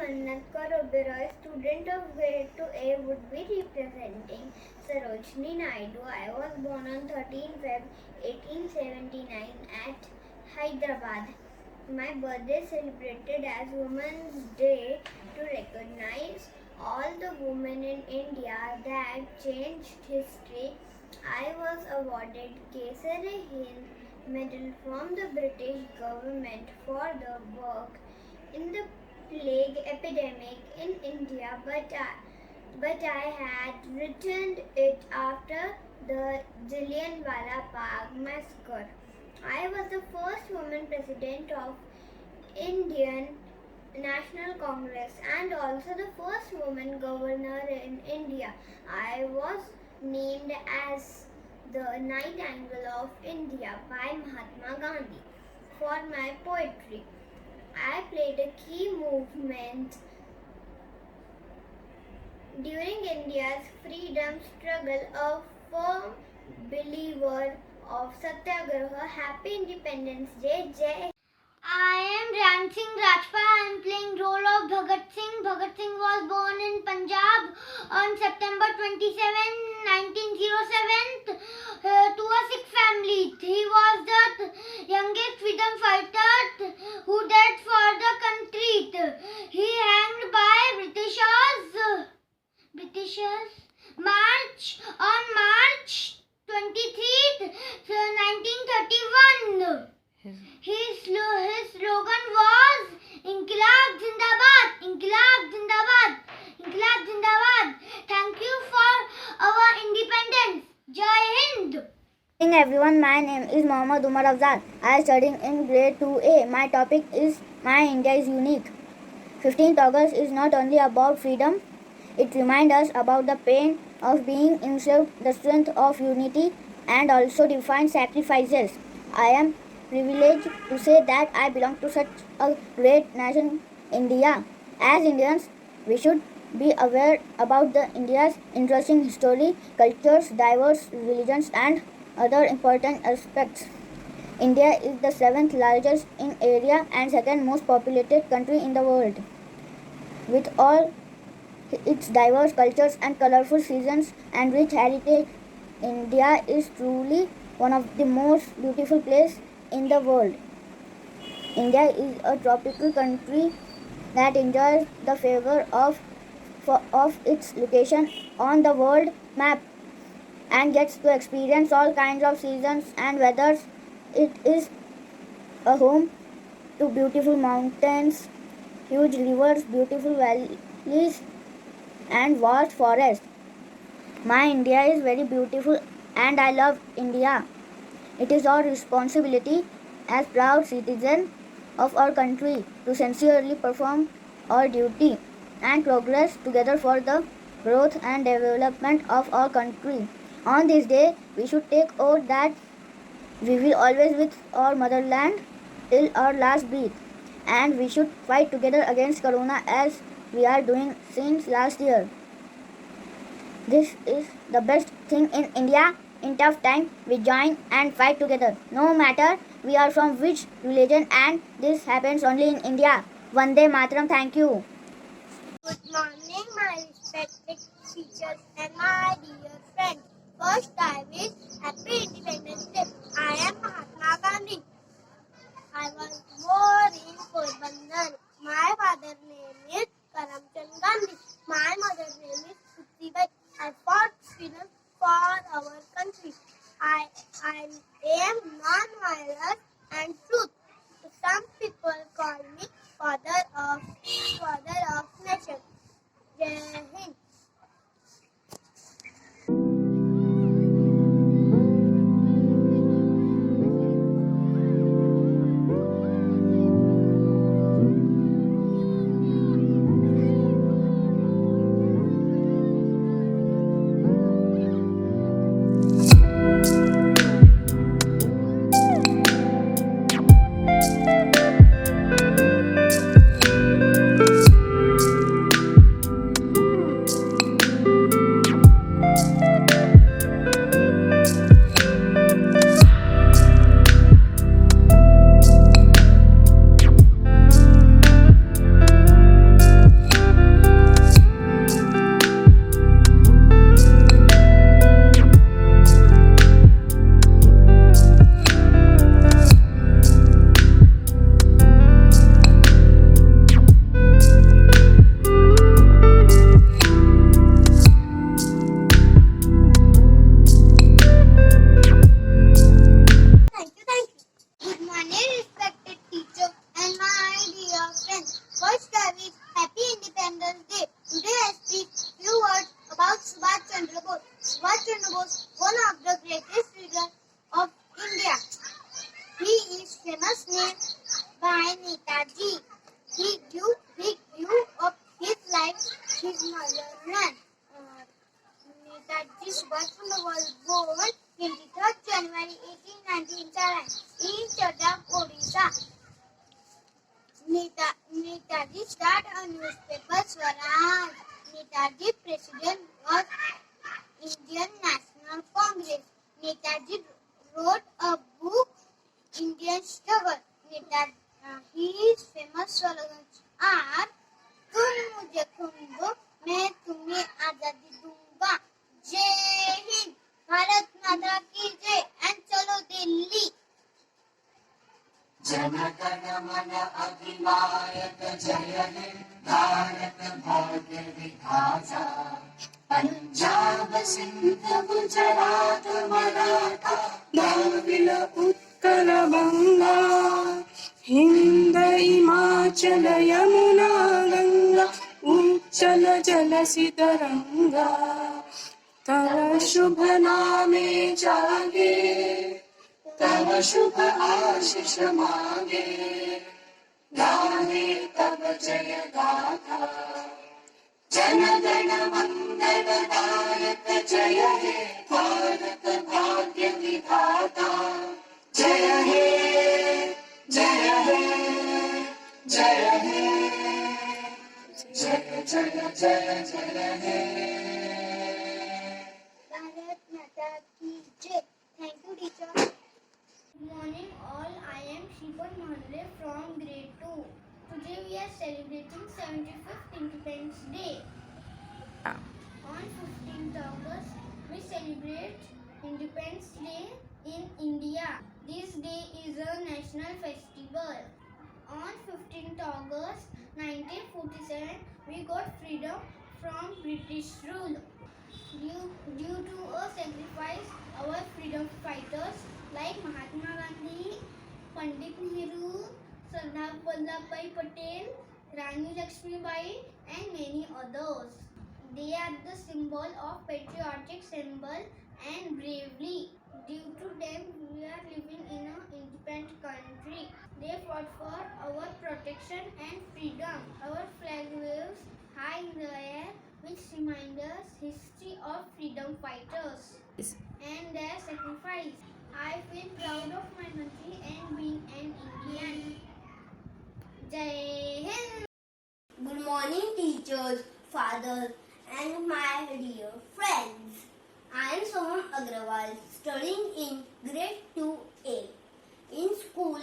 Mannat Kaur Oberoi, student of grade 2A, would be representing Sarojini Naidu. I was born on 13 Feb 1879 at Hyderabad. My birthday is celebrated as Women's Day to recognize all the women in India that changed history. I was awarded Kesari Hind Medal from the British government for the work in the plague epidemic in India, but I had returned it after the Jallianwala Bagh massacre. I was the first woman president of Indian National Congress and also the first woman governor in India. I was named as the Nightingale of India by Mahatma Gandhi. For my poetry, I played a key movement during India's freedom struggle, a firm believer of Satyagraha. Happy Independence Day, Jai. I am Ran Singh Rajpa. I am playing role of Bhagat Singh. Bhagat Singh was born in Punjab on September 27, 1907 to a Sikh family. He was the youngest freedom fighter who died for the country. He hanged by Britishers on March 23, 1931. His slogan was Inqilab Zindabad, Inqilab Zindabad, Inqilab Zindabad. Thank you for our independence. Jai Hind. Good morning everyone, my name is Mohammad Umar Afzal. I am studying in grade 2A. My topic is My India is Unique. 15th August is not only about freedom, it reminds us about the pain of being enslaved, the strength of unity, and also defines sacrifices. I am privileged to say that I belong to such a great nation, India. As Indians, we should be aware about the India's interesting history, cultures, diverse religions, and other important aspects. India is the seventh largest in area and second most populated country in the world. With all its diverse cultures and colorful seasons and rich heritage, India is truly one of the most beautiful places in the world. India is a tropical country that enjoys the favor of its location on the world map and gets to experience all kinds of seasons and weathers. It is a home to beautiful mountains, huge rivers, beautiful valleys, and vast forests. My India is very beautiful and I love India. It is our responsibility as proud citizens of our country to sincerely perform our duty and progress together for the growth and development of our country. On this day, we should take oath that we will always with our motherland till our last breath, and we should fight together against corona as we are doing since last year. This is the best thing in India. In tough time, we join and fight together. No matter we are from which religion, and this happens only in India. Vande Mataram. Thank you. Good morning, my respected teachers and my dear friends. First, I wish Happy Independence Day. I am Mahatma Gandhi. I was born in Porbandar. My father's name is Karamchand Gandhi. My mother's name is Putribai. I fought freedom for our country. I am non-violence and truth. Some people call me father of nation. Jai Hind. by Netaji. He grew up his life his motherland. Netaji's birth was born 23rd January 1897 in Cuttack, Odisha. Netaji started a newspaper Swaraj. Netaji president was Indian National Congress. Netaji wrote a book, Indian Struggle. His famous slogans are तुम मुझे खून दो मैं तुम्हें आजादी दूंगा जय हिंद भारत माता की जय एंड चलो दिल्ली जन गण मन अधिनायक जय हे भारत भाग्य विधाता पंजाब सिंध गुजरात मराठा द्रविड़ उत्कल बंगा हिंद हिमाचल यमुना गंगा उच्चल जलसि तरंगा तव शुभ नामे जागे तव शुभ आशीष मांगे गाहे तव जय गाथा जन गण मंगल दायक जय हे भारत भाग्य विधाता जय हे जय हे जय हे जय जय जय जय हे भारत माता की जय thank you teacher Good morning all, I am Shripan Mahandre from grade 2. Today we are celebrating 75th Independence Day. On 15th August, we celebrate Independence Day in India. This day is a national festival. On 15th August 1947, we got freedom from British rule. Due to a sacrifice, our freedom fighters like Mahatma Gandhi, Pandit Nehru, Sardar Vallabhbhai Patel, Rani Lakshmibai and many others. They are the symbol of patriotic symbol and bravery. Due to them, we are living in an independent country. They fought for our protection and freedom. Our flag waves high in the air, which reminds us history of freedom fighters and their sacrifice. I feel proud of my country and being an Indian. Jai Hind! Good morning, teachers, fathers, and my dear friends. I am Soham Agrawal, studying in grade 2A in school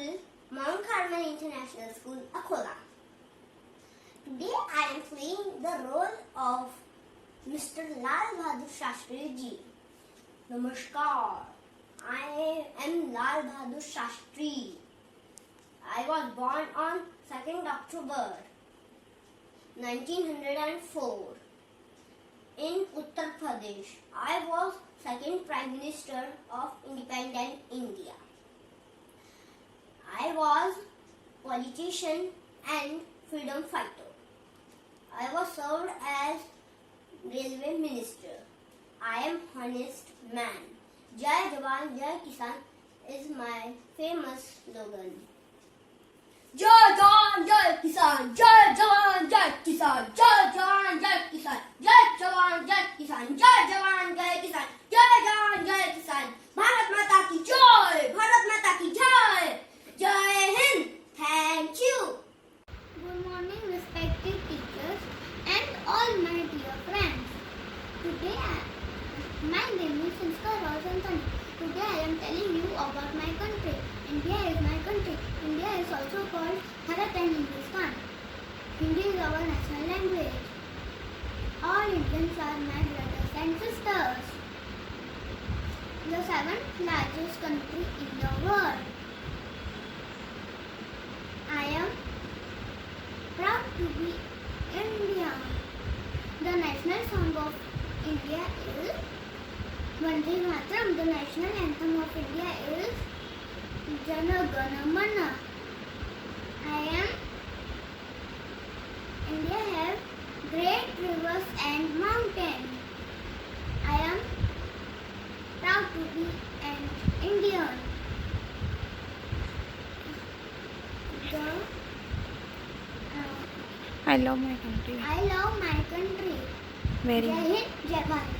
Mount Carmel International School, Akola. Today I am playing the role of Mr. Lal Bahadur Shastri Ji. Namaskar. I am Lal Bahadur Shastri. I was born on 2nd October 1904 in Uttar Pradesh. I was second Prime Minister of independent India. I was politician and freedom fighter. I was served as railway minister. I am honest man. Jai Jawan, Jai Kisan is my famous slogan. Jai Jawan, Jai Kisan, Jai Jawan, Jai Kisan, Jai Jawan, Jai Kisan, Jai Jawan, Jai Kisan, Jai Jawan, Jai Kisan, Jai Jawan, Jai Kisan. Bharat Mata ki Jai, Bharat Mata ki Jai. Jai Hind. Thank you. Good morning, respected teachers and all my dear friends. Today, my name is Sanskar Rosantani. Today, I am telling you about my country. India is my country. India is also called Bharat and Hindustan. Hindi is our national language. All Indians are my brothers and sisters. The 7th largest country in the world. I am proud to be Indian. The national song of India is Vande Mataram. The national anthem of India is Jana Gana Mana. India has great rivers and mountains. I am proud to be an Indian. I love my country. I love my country. Very Jai much. Hind, Jai Bharat.